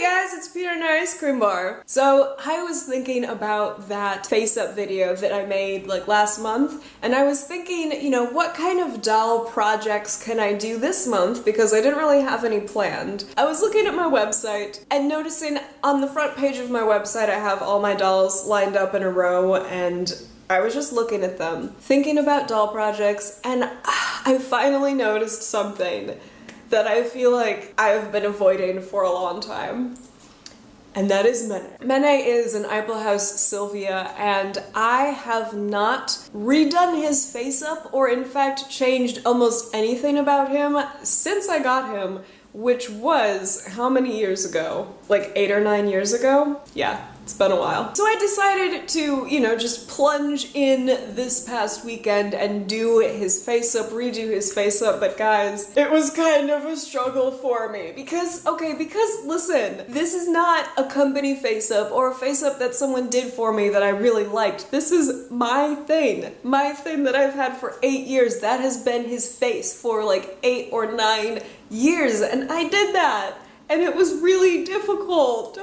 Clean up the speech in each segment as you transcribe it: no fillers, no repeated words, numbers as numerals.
guys, it's Peter and our ice cream bar. So I was thinking about that Faceup video that I made like last month, and I was thinking, you know, what kind of doll projects can I do this month, because I didn't really have any planned. I was looking at my website and noticing on the front page of my website I have all my dolls lined up in a row, and I was just looking at them, thinking about doll projects, and I finally noticed something that I feel like I've been avoiding for a long time. And that is Mene. Mene is an Eipelhaus Sylvia, and I have not redone his face up or in fact changed almost anything about him since I got him, which was how many years ago? Like 8 or 9 years ago? Yeah. It's been a while. So I decided to, you know, just plunge in this past weekend and do his face up, redo his face up, but guys, it was kind of a struggle for me because listen, this is not a company face up or a face up that someone did for me that I really liked. This is my thing that I've had for 8 years. That has been his face for like 8 or 9 years, and I did that, and it was really difficult.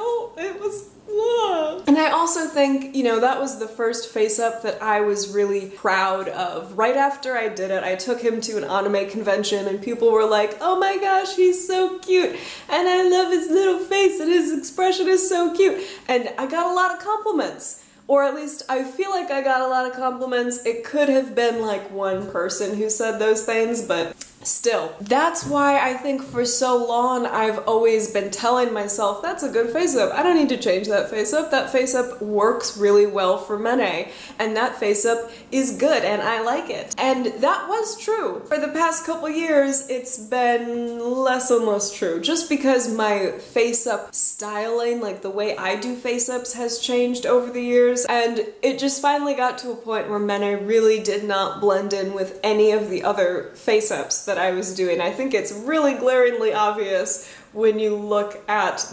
And I also think, you know, that was the first face up that I was really proud of. Right after I did it, I took him to an anime convention and people were like, oh my gosh, he's so cute, and I love his little face and his expression is so cute. And I got a lot of compliments. Or at least I feel like I got a lot of compliments. It could have been like one person who said those things, but still. That's why I think for so long I've always been telling myself, that's a good face up. I don't need to change that face up. That face up works really well for Mene, and that face up is good and I like it. And that was true. For the past couple years, it's been less and less true. Just because my face up styling, like the way I do face ups, has changed over the years. And it just finally got to a point where Mene really did not blend in with any of the other face ups that I was doing. I think it's really glaringly obvious when you look at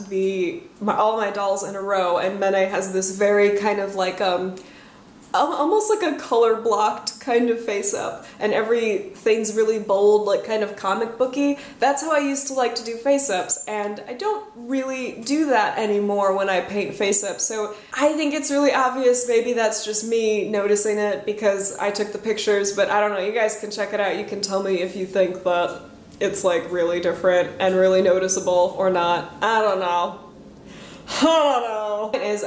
all my dolls in a row, and Mene has this very kind of like almost like a color blocked kind of face up, and everything's really bold, like kind of comic booky. That's how I used to like to do face ups, and I don't really do that anymore when I paint face ups. So I think it's really obvious. Maybe that's just me noticing it because I took the pictures, but I don't know. You guys can check it out. You can tell me if you think that it's like really different and really noticeable or not. I don't know.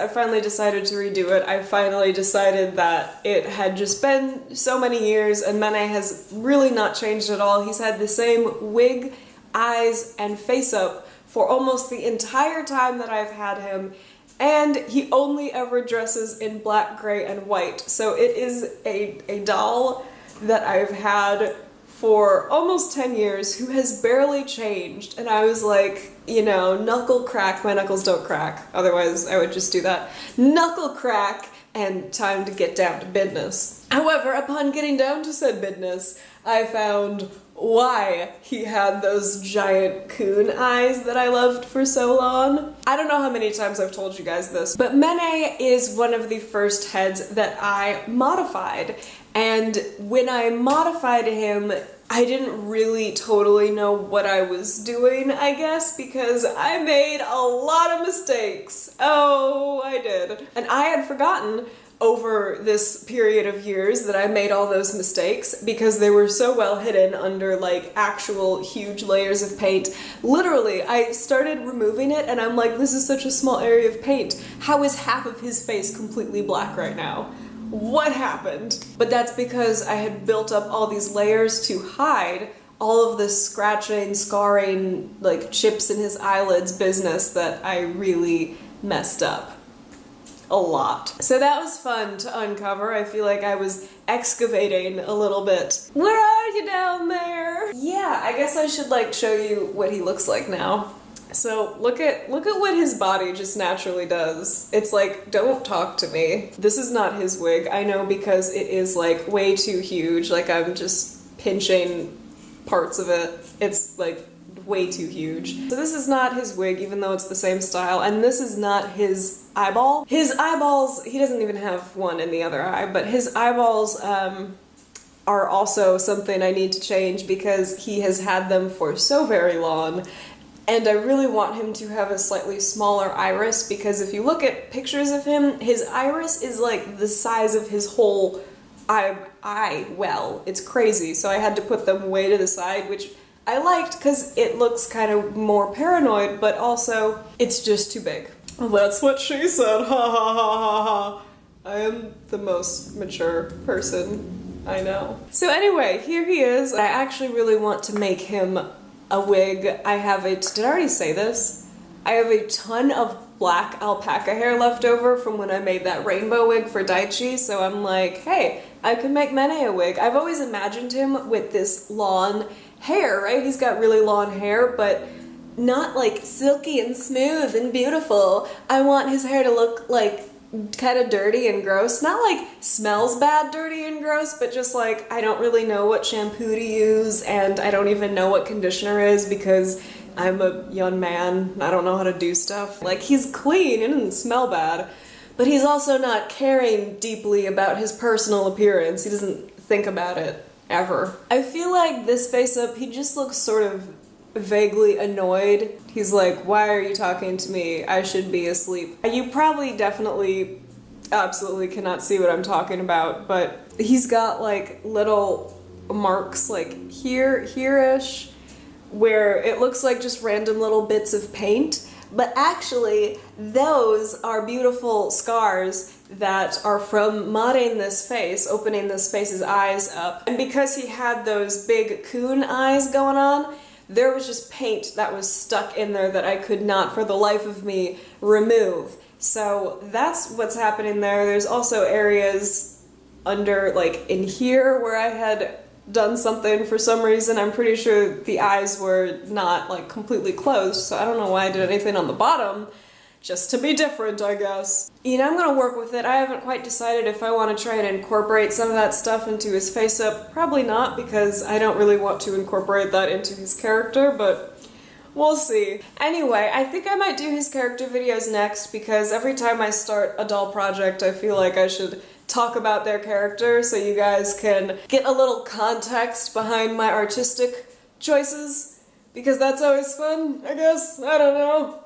I finally decided to redo it. I finally decided that it had just been so many years and Mene has really not changed at all. He's had the same wig, eyes, and face up for almost the entire time that I've had him, and he only ever dresses in black, gray, and white. So it is a doll that I've had for almost 10 years who has barely changed, and I was like, you know, knuckle crack, my knuckles don't crack, otherwise I would just do that. Knuckle crack, and time to get down to business. However, upon getting down to said business, I found why he had those giant coon eyes that I loved for so long. I don't know how many times I've told you guys this, but Mene is one of the first heads that I modified. And when I modified him, I didn't really totally know what I was doing, I guess, because I made a lot of mistakes. Oh, I did. And I had forgotten over this period of years that I made all those mistakes because they were so well hidden under like actual huge layers of paint. Literally, I started removing it and I'm like, this is such a small area of paint. How is half of his face completely black right now? What happened? But that's because I had built up all these layers to hide all of this scratching, scarring, like chips in his eyelids business that I really messed up a lot. So that was fun to uncover. I feel like I was excavating a little bit. Where are you down there? Yeah, I guess I should like show you what he looks like now. So look at what his body just naturally does. It's like, don't talk to me. This is not his wig. I know, because it is like way too huge. Like I'm just pinching parts of it. It's like way too huge. So this is not his wig, even though it's the same style, and this is not his eyeball. His eyeballs, he doesn't even have one in the other eye, but his eyeballs are also something I need to change because he has had them for so very long. and I really want him to have a slightly smaller iris, because if you look at pictures of him, his iris is like the size of his whole eye well. It's crazy, so I had to put them way to the side, which I liked because it looks kind of more paranoid, but also it's just too big. Well, that's what she said, ha ha ha ha ha. I am the most mature person I know. So anyway, here he is. I actually really want to make him a wig. I have did I already say this? I have a ton of black alpaca hair left over from when I made that rainbow wig for Daichi, so I'm like, hey, I could make Mene a wig. I've always imagined him with this long hair, right? He's got really long hair, but not like silky and smooth and beautiful. I want his hair to look like kind of dirty and gross. Not like smells bad, dirty and gross, but just like I don't really know what shampoo to use, and I don't even know what conditioner is because I'm a young man. I don't know how to do stuff. Like, he's clean, it doesn't smell bad, but he's also not caring deeply about his personal appearance. He doesn't think about it ever. I feel like this face up, he just looks sort of vaguely annoyed. He's like, why are you talking to me? I should be asleep. You probably definitely absolutely cannot see what I'm talking about, but he's got like little marks like here-ish, where it looks like just random little bits of paint, but actually those are beautiful scars that are from modding this face, opening this face's eyes up. And because he had those big coon eyes going on, there was just paint that was stuck in there that I could not for the life of me remove. So that's what's happening there. There's also areas under, like in here, where I had done something for some reason. I'm pretty sure the eyes were not like completely closed, so I don't know why I did anything on the bottom. Just to be different, I guess. You know, I'm gonna work with it. I haven't quite decided if I want to try and incorporate some of that stuff into his face up. Probably not, because I don't really want to incorporate that into his character, but we'll see. Anyway, I think I might do his character videos next, because every time I start a doll project, I feel like I should talk about their character so you guys can get a little context behind my artistic choices. Because that's always fun, I guess. I don't know.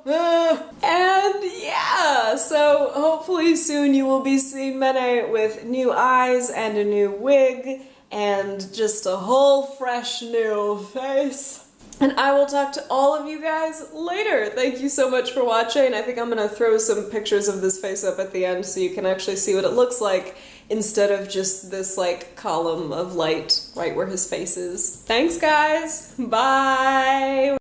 And yeah, so hopefully soon you will be seeing Mene with new eyes and a new wig and just a whole fresh new face. And I will talk to all of you guys later. Thank you so much for watching. I think I'm gonna throw some pictures of this face up at the end so you can actually see what it looks like instead of just this like column of light right where his face is. Thanks guys, bye!